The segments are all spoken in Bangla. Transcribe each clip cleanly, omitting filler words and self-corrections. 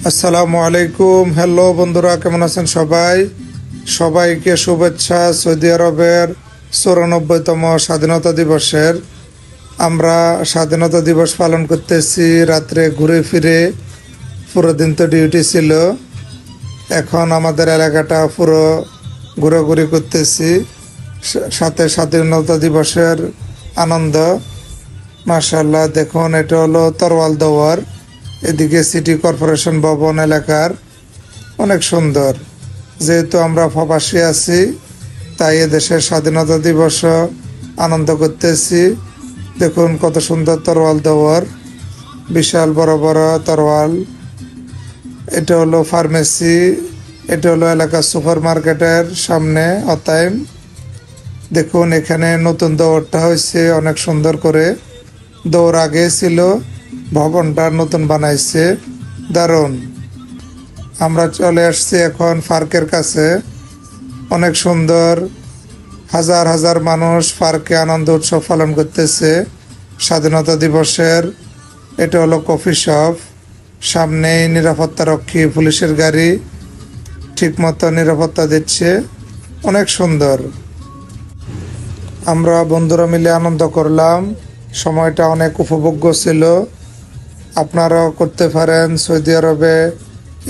আসসালামু আলাইকুম। হ্যালো বন্ধুরা, কেমন আছেন সবাই? সবাইকে শুভেচ্ছা সৌদি আরবের 94তম স্বাধীনতা দিবসের। আমরা স্বাধীনতা দিবস পালন করতেছি রাত্রে ঘুরে ফিরে। পুরো দিন তো ডিউটি ছিল, এখন আমাদের এলাকাটা পুরো ঘোরাঘুরি করতেছি, সাথে স্বাধীনতা দিবসের আনন্দ। মাশাআল্লাহ, দেখুন এটা হলো তরওয়াল দেওয়ার, এদিকে সিটি কর্পোরেশন ভবন এলাকার অনেক সুন্দর। যেহেতু আমরা প্রবাসী আছি, তাই দেশের স্বাধীনতা দিবস আনন্দ করতেছি। দেখুন কত সুন্দর তরোয়াল দেওয়ার, বিশাল বড় বড় তরোয়াল। এটা হলো ফার্মেসি, এটা হলো এলাকার সুপার মার্কেটের সামনে অতাইম। দেখুন এখানে নতুন দৌড়টা হয়েছে অনেক সুন্দর করে। দৌড় আগে ছিল, ভবনটা নতুন বানাইছে, দারুণ। আমরা চলে আসছি এখন পার্কের কাছে, অনেক সুন্দর। হাজার হাজার মানুষ পার্কে আনন্দ উৎসব পালন করতেছে স্বাধীনতা দিবসের। এটা হলো কফি শপ, সামনেই নিরাপত্তা রক্ষী পুলিশের গাড়ি ঠিকমতো নিরাপত্তা দিচ্ছে, অনেক সুন্দর। আমরা বন্ধুরা মিলে আনন্দ করলাম, সময়টা অনেক উপভোগ্য ছিল। আপনারাও করতে পারেন সৌদি আরবে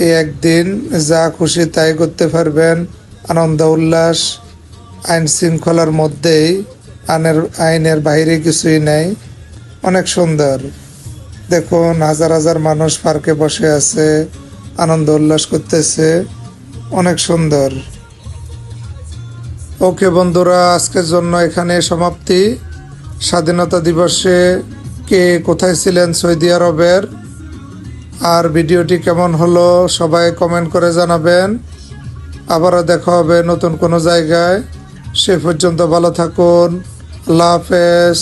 এই একদিন, যা খুশি তাই করতে পারবেন, আনন্দ উল্লাস, আইন শৃঙ্খলার মধ্যেই, আইনের বাইরে কিছুই নেই, অনেক সুন্দর। দেখুন হাজার হাজার মানুষ পার্কে বসে আছে, আনন্দ উল্লাস করতেছে, অনেক সুন্দর। ওকে বন্ধুরা, আজকের জন্য এখানে সমাপ্তি। স্বাধীনতা দিবসে কে কোথায় ছিলেন সৌদি আরবের, আর ভিডিওটি কেমন হলো সবাই কমেন্ট করে জানাবেন। আবারও দেখা হবে নতুন কোনো জায়গায়। সে পর্যন্ত ভালো থাকুন। আল্লাহ হাফেজ।